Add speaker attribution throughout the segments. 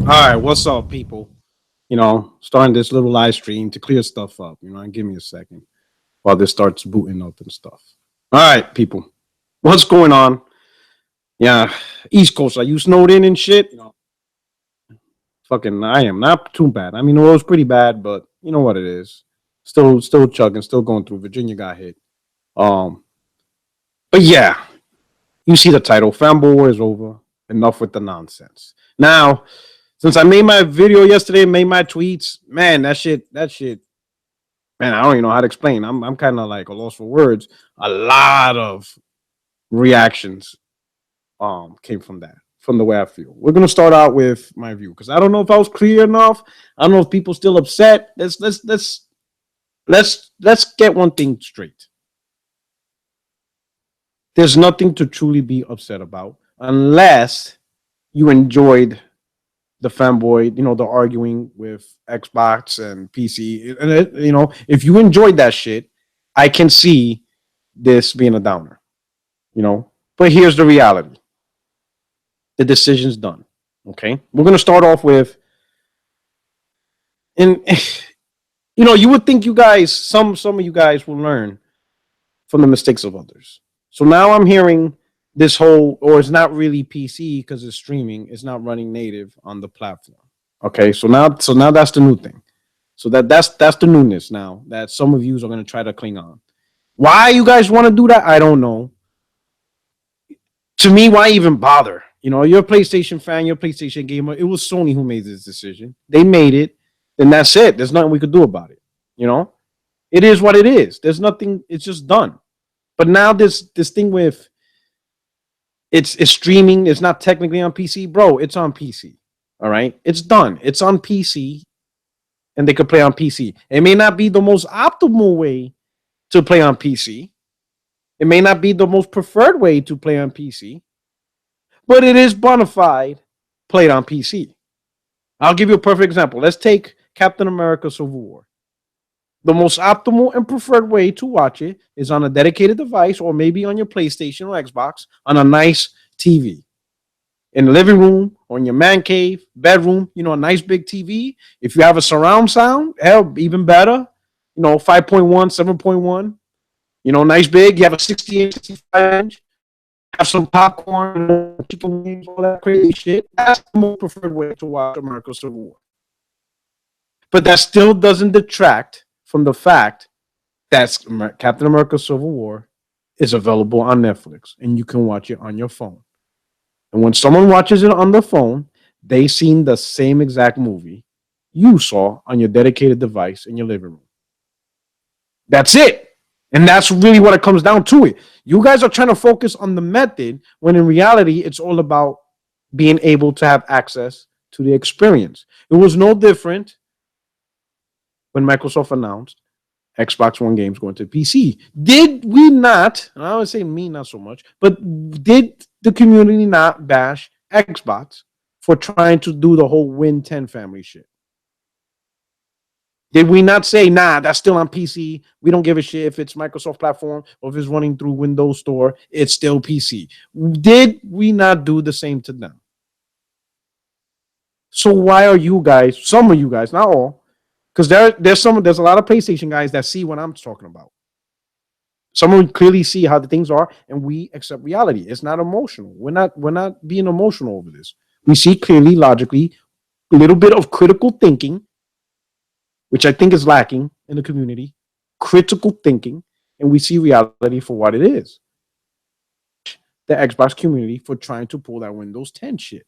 Speaker 1: All right, what's up, people? Starting this little live stream to clear stuff up. And give me a second while this starts booting up and stuff. All right, people, what's going on? Yeah, East Coast. Are you snowed in and shit? Fucking, I am not too bad. I mean, it was pretty bad, but you know what it is. Still chugging, still going through. Virginia got hit. Um, but yeah, you see the title. Fanboy War is over. Enough with the nonsense. Now, since I made my video yesterday, made my tweets, man, that shit, man, I don't even know how to explain. I'm kind of like a loss for words. A lot of reactions came from that, from the way I feel. We're gonna start out with my view because I don't know if I was clear enough. I don't know if people still upset. Let's get one thing straight. There's nothing to truly be upset about unless you enjoyed the fanboy, the arguing with Xbox and PC. And if you enjoyed that shit, I can see this being a downer, But here's the reality. The decision's done. Okay. We're gonna start off with and you would think you guys, some of you guys will learn from the mistakes of others. So now I'm hearing this whole, or it's not really PC because it's streaming, it's not running native on the platform. Okay, so now that's the new thing. So that's the newness now that some of you are going to try to cling on. Why you guys want to do that? I don't know. To me, why even bother? You're a PlayStation fan, you're a PlayStation gamer. It was Sony who made this decision. They made it, then that's it. There's nothing we could do about it. It is what it is. There's nothing. It's just done. But now this thing with it's streaming. It's not technically on PC, bro. It's on PC. All right, it's done. It's on PC, and they could play on PC. It may not be the most optimal way to play on PC. It may not be the most preferred way to play on PC, but it is bona fide played on PC. I'll give you a perfect example. Let's take Captain America Civil War. The most optimal and preferred way to watch it is on a dedicated device or maybe on your PlayStation or Xbox on a nice TV. In the living room or in your man cave, bedroom, a nice big TV. If you have a surround sound, hell, even better. 5.1, 7.1, nice big. You have a 60-inch, 65-inch, have some popcorn, chicken wings, all that crazy shit. That's the most preferred way to watch America Civil War. But that still doesn't detract from the fact that Captain America Civil War is available on Netflix and you can watch it on your phone. And when someone watches it on the phone, they seen the same exact movie you saw on your dedicated device in your living room. That's it. And that's really what it comes down to it. You guys are trying to focus on the method when in reality, it's all about being able to have access to the experience. It was no different when Microsoft announced Xbox One games going to PC. Did we not, and I would say me not so much, but did the community not bash Xbox for trying to do the whole Win 10 family shit? Did we not say, nah, that's still on PC. We don't give a shit if it's Microsoft platform or if it's running through Windows Store, it's still PC. Did we not do the same to them? So why are you guys, some of you guys, not all, because there's a lot of PlayStation guys that see what I'm talking about. Some of them clearly see how the things are, and we accept reality. It's not emotional. We're not being emotional over this. We see clearly, logically, a little bit of critical thinking, which I think is lacking in the community. Critical thinking, and we see reality for what it is. The Xbox community for trying to pull that Windows 10 shit.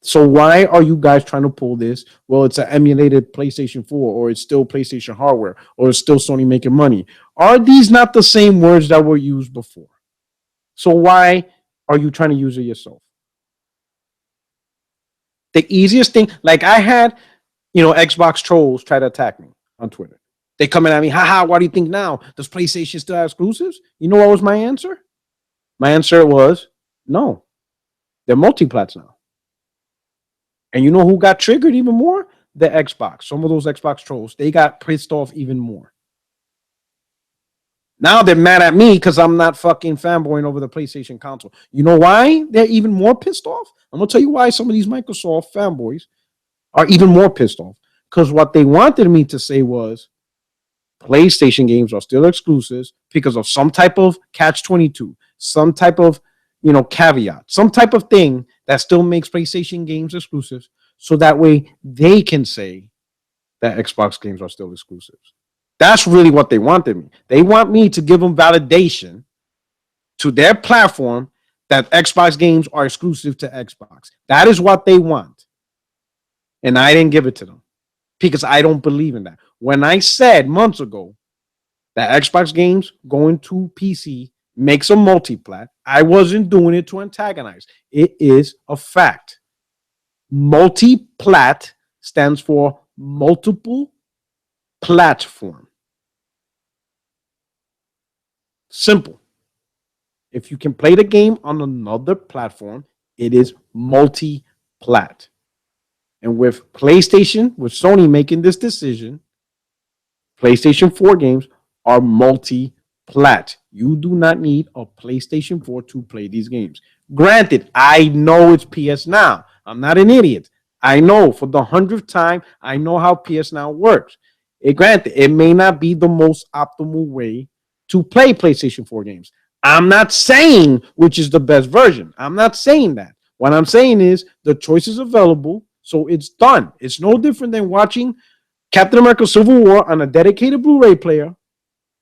Speaker 1: So why are you guys trying to pull this? Well, it's an emulated PlayStation 4, or it's still PlayStation hardware, or it's still Sony making money. Are these not the same words that were used before? So why are you trying to use it yourself? The easiest thing, like I had, Xbox trolls try to attack me on Twitter. They coming at me, haha, what do you think now? Does PlayStation still have exclusives? You know what was my answer? My answer was, no. They're multi-plats now. And you know who got triggered even more? The Xbox. Some of those Xbox trolls, they got pissed off even more. Now they're mad at me because I'm not fucking fanboying over the PlayStation console. You know why they're even more pissed off? I'm gonna tell you why some of these Microsoft fanboys are even more pissed off. Because what they wanted me to say was PlayStation games are still exclusives because of some type of catch 22, some type of caveat, some type of thing that still makes PlayStation games exclusives. So that way they can say that Xbox games are still exclusives. That's really what they wanted me. They want me to give them validation to their platform that Xbox games are exclusive to Xbox. That is what they want. And I didn't give it to them because I don't believe in that. When I said months ago that Xbox games going to PC makes a multi-plat, I wasn't doing it to antagonize. It is a fact. Multi-plat stands for multiple platform. Simple. If you can play the game on another platform, it is multi-plat. And with PlayStation, with Sony making this decision, PlayStation 4 games are multi-plat. You do not need a PlayStation 4 to play these games. Granted, I know it's PSNow. I'm not an idiot. I know for the 100th time, I know how PSNow works. Granted, it may not be the most optimal way to play PlayStation 4 games. I'm not saying which is the best version. I'm not saying that. What I'm saying is the choice is available, so it's done. It's no different than watching Captain America Civil War on a dedicated Blu-ray player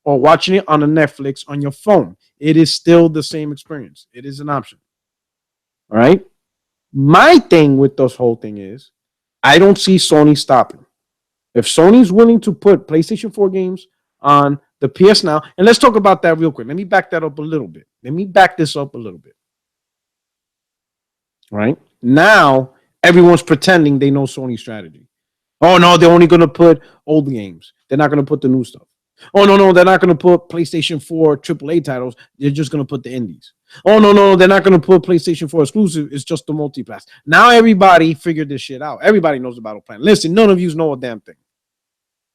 Speaker 1: or watching it on a Netflix on your phone. It is still the same experience. It is an option. All right? My thing with this whole thing is I don't see Sony stopping. If Sony's willing to put PlayStation 4 games on the PSNow, and let's talk about that real quick. Let me back that up a little bit. Let me back this up a little bit. Right? Now, everyone's pretending they know Sony's strategy. Oh, no, they're only going to put old games. They're not going to put the new stuff. Oh, no, they're not going to put PlayStation 4 AAA titles. They're just going to put the indies. Oh, no, they're not going to put PlayStation 4 exclusive. It's just the multi-pass. Now everybody figured this shit out. Everybody knows the battle plan. Listen, none of you know a damn thing.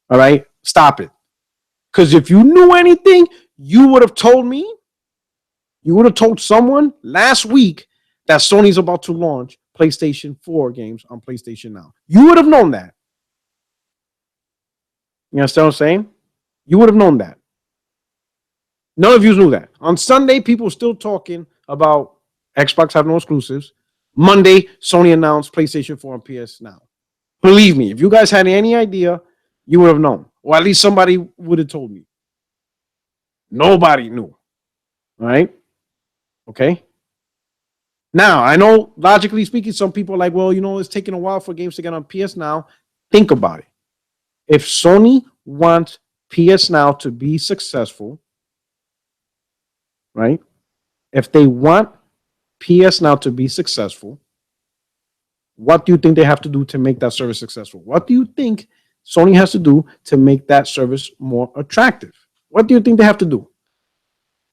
Speaker 1: All right? Stop it. Because if you knew anything, you would have told me, you would have told someone last week that Sony's about to launch PlayStation 4 games on PlayStation Now. You would have known that. You understand what I'm saying? You would have known that. None of you knew that. On Sunday, people were still talking about Xbox have no exclusives. Monday, Sony announced PlayStation 4 and PS Now. Believe me, if you guys had any idea, you would have known. Or at least somebody would have told me. Nobody knew. All right? Okay? Now, I know, logically speaking, some people are like, well, it's taking a while for games to get on PS Now. Think about it. If Sony wants PS Now to be successful, right? If they want PS Now to be successful, what do you think they have to do to make that service successful? What do you think Sony has to do to make that service more attractive? What do you think they have to do?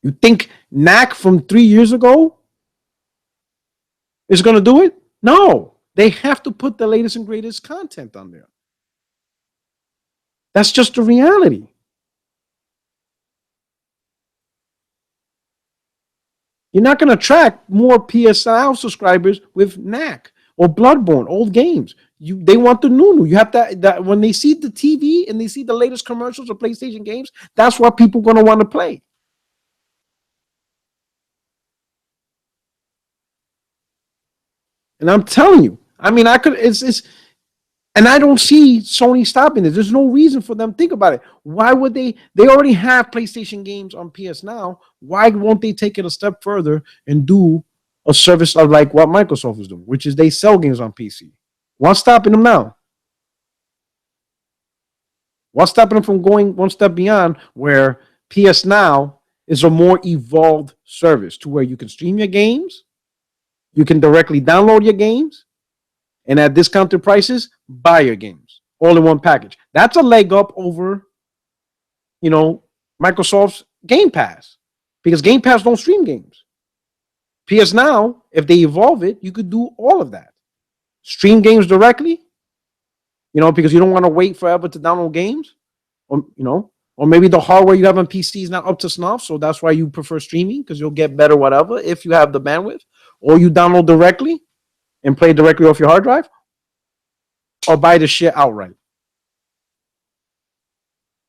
Speaker 1: You think Knack from 3 years ago is going to do it? No, they have to put the latest and greatest content on there. That's just the reality. You're not going to attract more PSNow subscribers with Knack or Bloodborne, old games. They want the new. You have that when they see the TV and they see the latest commercials of PlayStation games, that's what people are going to want to play. And I'm telling you, I mean, and I don't see Sony stopping this. There's no reason for them to think about it. Why would they? They already have PlayStation games on PS Now. Why won't they take it a step further and do a service of like what Microsoft is doing, which is they sell games on PC? What's stopping them now? What's stopping them from going one step beyond where PS Now is a more evolved service to where you can stream your games, you can directly download your games, and at discounted prices, buy your games all in one package. That's a leg up over, Microsoft's Game Pass, because Game Pass don't stream games. PS Now, if they evolve it, you could do all of that. Stream games directly, because you don't want to wait forever to download games, or Or maybe the hardware you have on PC is not up to snuff, so that's why you prefer streaming because you'll get better whatever if you have the bandwidth. Or you download directly and play directly off your hard drive, or buy the shit outright.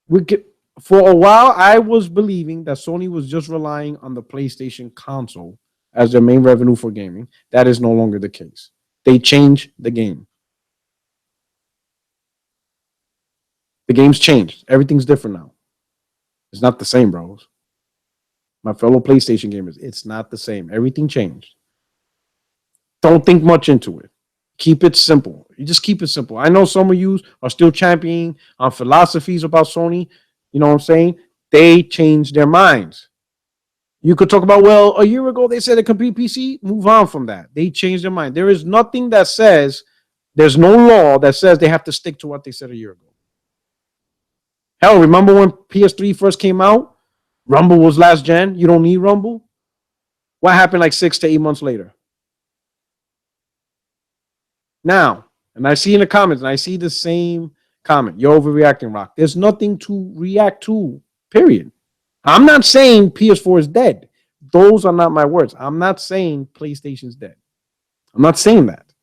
Speaker 1: We get, for a while, I was believing that Sony was just relying on the PlayStation console as their main revenue for gaming. That is no longer the case. They changed the game. The game's changed. Everything's different now. It's not the same, bros. My fellow PlayStation gamers, it's not the same. Everything changed. Don't think much into it. Keep it simple. You just keep it simple. I know some of you are still championing on philosophies about Sony. You know what I'm saying? They changed their minds. You could talk about, well, a year ago they said it could be PC. Move on from that. They changed their mind. There is nothing that says, there's no law that says they have to stick to what they said a year ago. Hell, remember when PS3 first came out? Rumble was last gen. You don't need Rumble. What happened like 6 to 8 months later? Now, and I see in the comments, and I see the same comment. You're overreacting, Rock. There's nothing to react to, period. I'm not saying PS4 is dead. Those are not my words. I'm not saying PlayStation's dead. I'm not saying that.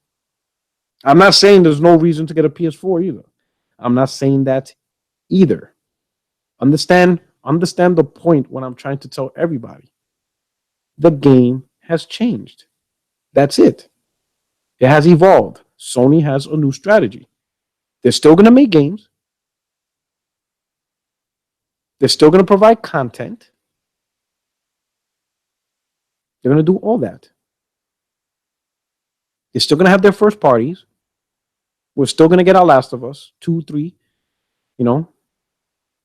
Speaker 1: I'm not saying there's no reason to get a PS4 either. I'm not saying that either. Understand the point when I'm trying to tell everybody. The game has changed. That's it. It has evolved. Sony has a new strategy. They're still going to make games. They're still going to provide content. They're going to do all that. They're still going to have their first parties. We're still going to get our Last of Us 2, 3,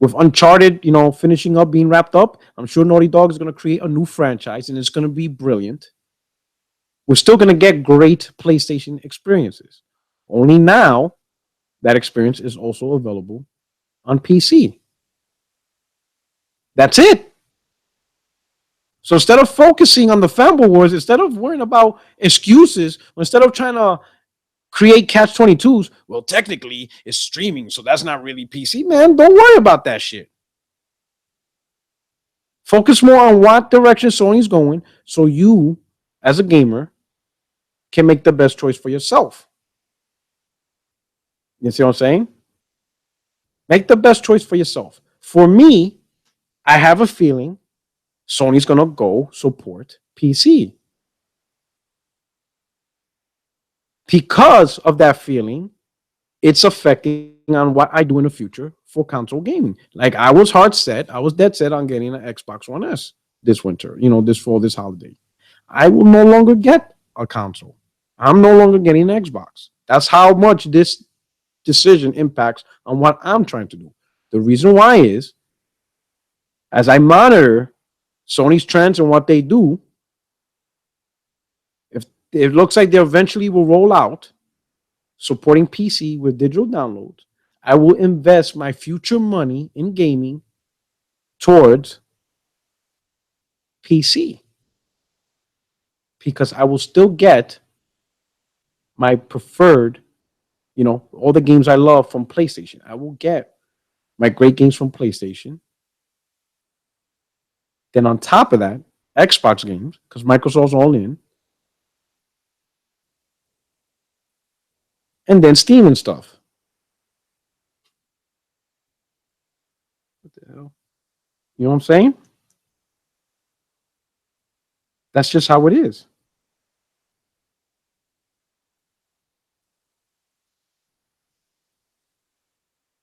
Speaker 1: with Uncharted, finishing up, being wrapped up. I'm sure Naughty Dog is going to create a new franchise, and it's going to be brilliant. We're still going to get great PlayStation experiences. Only now, that experience is also available on PC. That's it. So instead of focusing on the fanboy wars, instead of worrying about excuses, instead of trying to create catch-22s, well, technically it's streaming, so that's not really PC. Man, don't worry about that shit. Focus more on what direction Sony's going so you, as a gamer, can make the best choice for yourself. You see what I'm saying? Make the best choice for yourself. For me, I have a feeling Sony's going to go support PC. Because of that feeling, it's affecting on what I do in the future for console gaming. Like I was dead set on getting an Xbox One S this winter, this fall, this holiday. I will no longer get a console. I'm no longer getting an Xbox. That's how much this decision impacts on what I'm trying to do. The reason why is, as I monitor Sony's trends and what they do, if it looks like they eventually will roll out supporting PC with digital downloads, I will invest my future money in gaming towards PC because I will still get my preferred, all the games I love from PlayStation. I will get my great games from PlayStation. Then on top of that, Xbox games, because Microsoft's all in. And then Steam and stuff. What the hell? You know what I'm saying? That's just how it is.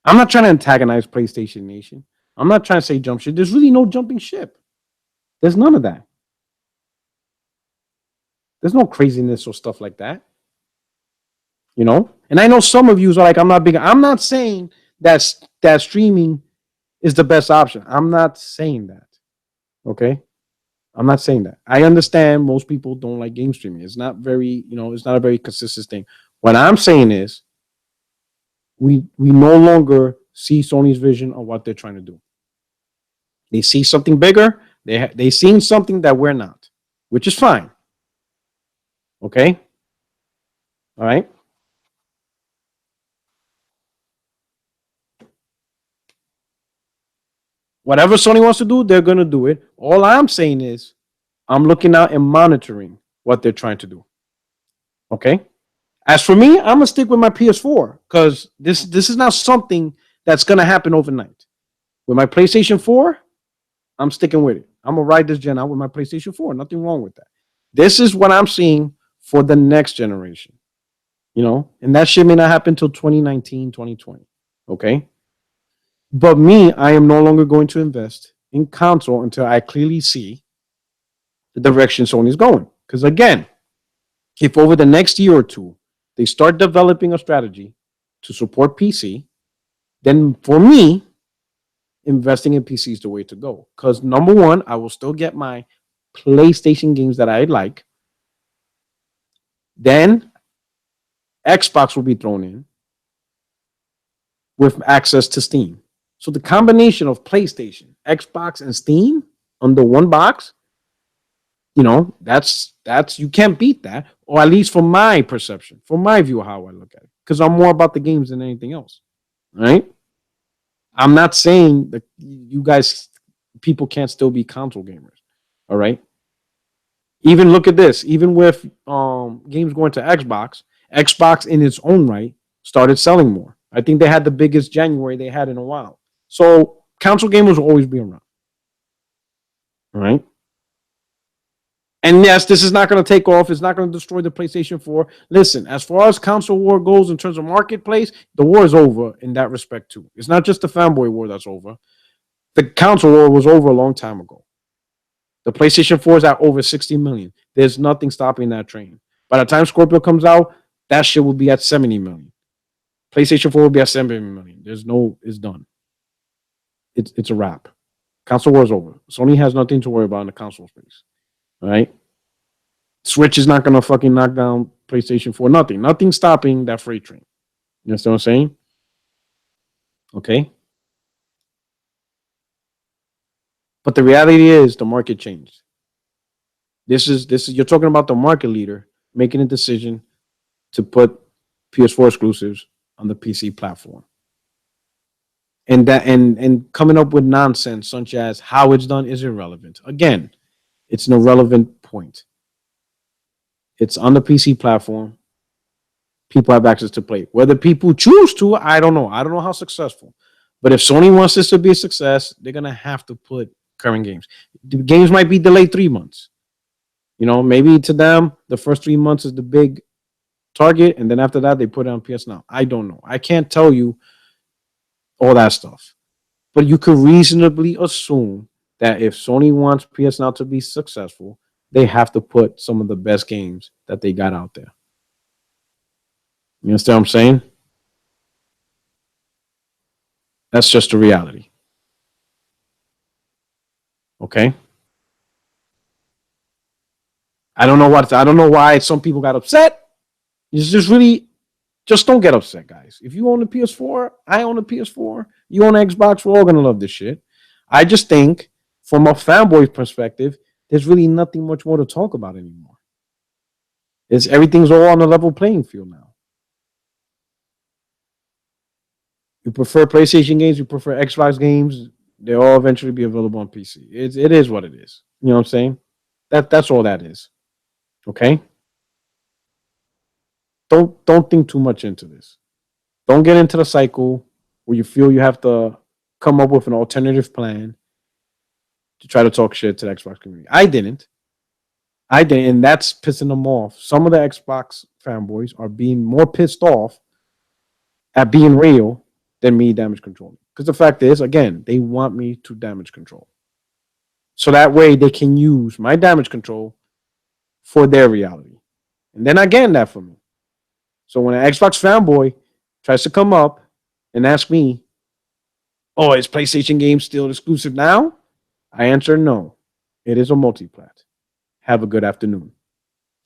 Speaker 1: I'm not trying to antagonize PlayStation Nation. I'm not trying to say jump ship. There's really no jumping ship. There's none of that. There's no craziness or stuff like that. And I know some of you are like, I'm not big. I'm not saying that streaming is the best option. I'm not saying that. Okay. I'm not saying that. I understand most people don't like game streaming. It's not very, it's not a very consistent thing. What I'm saying is we no longer see Sony's vision of what they're trying to do. They see something bigger. They seen something that we're not, which is fine. Okay. All right. Whatever Sony wants to do, they're going to do it. All I'm saying is I'm looking out and monitoring what they're trying to do. Okay. As for me, I'm going to stick with my PS4 because this is not something that's going to happen overnight. With my PlayStation 4, I'm sticking with it. I'm going to ride this gen out with my PlayStation 4. Nothing wrong with that. This is what I'm seeing for the next generation. And that shit may not happen until 2019, 2020. Okay. But me, I am no longer going to invest in console until I clearly see the direction Sony's going. Because again, if over the next year or two they start developing a strategy to support PC, then for me, investing in PC is the way to go. Because number one, I will still get my PlayStation games that I like. Then Xbox will be thrown in with access to Steam. So the combination of PlayStation, Xbox, and Steam under one box, that's you can't beat that, or at least from my perception, from my view of how I look at it, because I'm more about the games than anything else. Right? I'm not saying that you guys, people can't still be console gamers. All right. Even look at this. Even with games going to Xbox in its own right started selling more. I think they had the biggest January they had in a while. So console gamers will always be around. All right. And yes, this is not going to take off. It's not going to destroy the PlayStation 4. Listen, as far as console war goes in terms of marketplace, the war is over in that respect too. It's not just the fanboy war that's over. The console war was over a long time ago. The PlayStation 4 is at over 60 million. There's nothing stopping that train. By the time Scorpio comes out, that shit will be at 70 million. PlayStation 4 will be at 70 million. It's done. It's a wrap. Console war is over. Sony has nothing to worry about in the console space. All right. Switch is not gonna fucking knock down PlayStation 4. Nothing stopping that freight train. You understand what I'm saying? Okay. But the reality is the market changed. This is you're talking about the market leader making a decision to put PS4 exclusives on the PC platform. And coming up with nonsense such as how it's done is irrelevant. Again, it's an irrelevant point. It's on the PC platform. People have access to play. Whether people choose to, I don't know. I don't know how successful. But if Sony wants this to be a success, they're gonna have to put current games. The games might be delayed 3 months. Maybe to them the first 3 months is the big target, and then after that they put it on PSNow. I don't know. I can't tell you all that stuff, but you could reasonably assume that if Sony wants PSNow to be successful, they have to put some of the best games that they got out there. You understand what I'm saying? That's just the reality. Okay. I don't know why some people got upset. It's just don't get upset, guys. If you own a PS4, I own a PS4, you own an Xbox, we're all gonna love this shit. I just think from a fanboy perspective, there's really nothing much more to talk about anymore. Everything's all on a level playing field now. You prefer PlayStation games, you prefer Xbox games, they'll all eventually be available on PC. It is what it is. You know what I'm saying? That's all that is. Okay? Don't think too much into this. Don't get into the cycle where you feel you have to come up with an alternative plan to try to talk shit to the Xbox community. I didn't, and that's pissing them off. Some of the Xbox fanboys are being more pissed off at being real than me damage controlling. Because the fact is, again, they want me to damage control. So that way they can use my damage control for their reality. And they're not getting that from me. So when an Xbox fanboy tries to come up and ask me, oh, is PlayStation games still exclusive now? I answer no. It is a multi-plat. Have a good afternoon.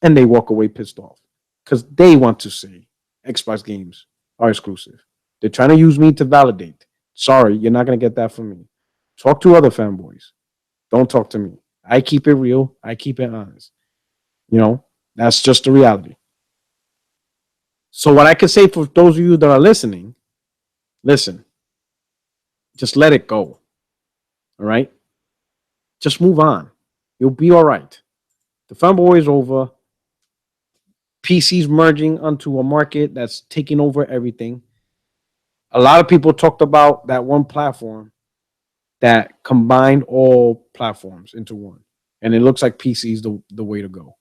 Speaker 1: And they walk away pissed off because they want to say Xbox games are exclusive. They're trying to use me to validate. Sorry, you're not going to get that from me. Talk to other fanboys. Don't talk to me. I keep it real. I keep it honest. That's just the reality. So what I can say for those of you that are listening, listen, just let it go. All right. Just move on. You'll be all right. The fanboy is over. PC's merging onto a market that's taking over everything. A lot of people talked about that one platform that combined all platforms into one. And it looks like PC is the way to go.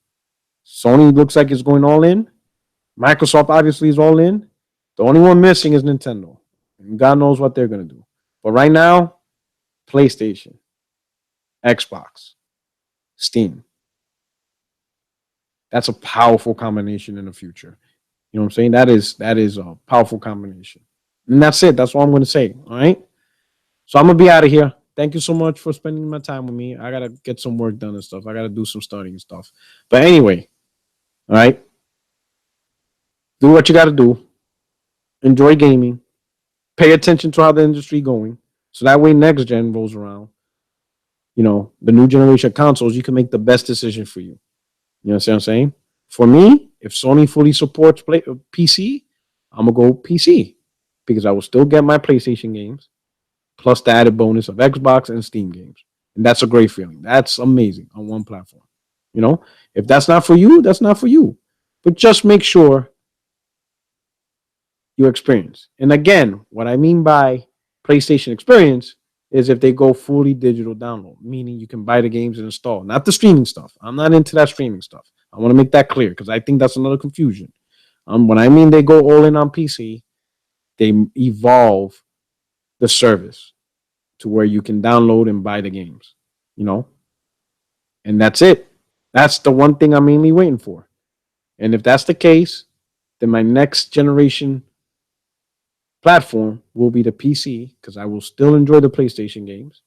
Speaker 1: Sony looks like it's going all in. Microsoft obviously is all in. The only one missing is Nintendo. And God knows what they're going to do. But right now, PlayStation, Xbox, Steam. That's a powerful combination in the future. You know what I'm saying? That is a powerful combination. And that's it. That's all I'm going to say. All right. So I'm going to be out of here. Thank you so much for spending my time with me. I got to get some work done and stuff. I got to do some studying and stuff. But anyway, all right. Do what you got to do. Enjoy gaming. Pay attention to how the industry going. So that way next gen rolls around, the new generation of consoles, you can make the best decision for you. You know what I'm saying? For me, if Sony fully supports PC, I'm going to go PC because I will still get my PlayStation games plus the added bonus of Xbox and Steam games. And that's a great feeling. That's amazing on one platform. If that's not for you, that's not for you. But just make sure you experience. And again, what I mean by PlayStation experience is if they go fully digital download, meaning you can buy the games and install, not the streaming stuff. I'm not into that streaming stuff. I want to make that clear because I think that's another confusion. When I mean they go all in on PC, they evolve the service to where you can download and buy the games, and that's it. That's the one thing I'm mainly waiting for. And if that's the case, then my next generation platform will be the PC because I will still enjoy the PlayStation games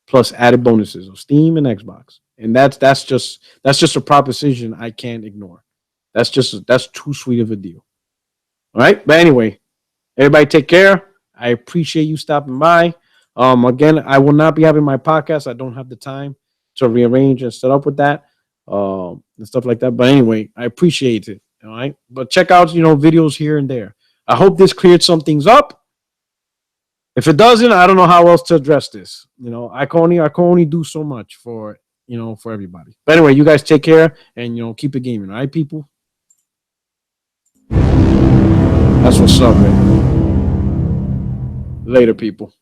Speaker 1: plus added bonuses of Steam and Xbox. And that's just a proposition I can't ignore. That's too sweet of a deal. All right. But anyway, everybody take care. I appreciate you stopping by. Again, I will not be having my podcast. I don't have the time to rearrange and set up with that and stuff like that. But anyway, I appreciate it. All right. But check out, videos here and there. I hope this cleared some things up. If it doesn't, I don't know how else to address this. I can only do so much for everybody. But anyway, you guys take care and keep it gaming, all right, people? That's what's up, man. Later, people.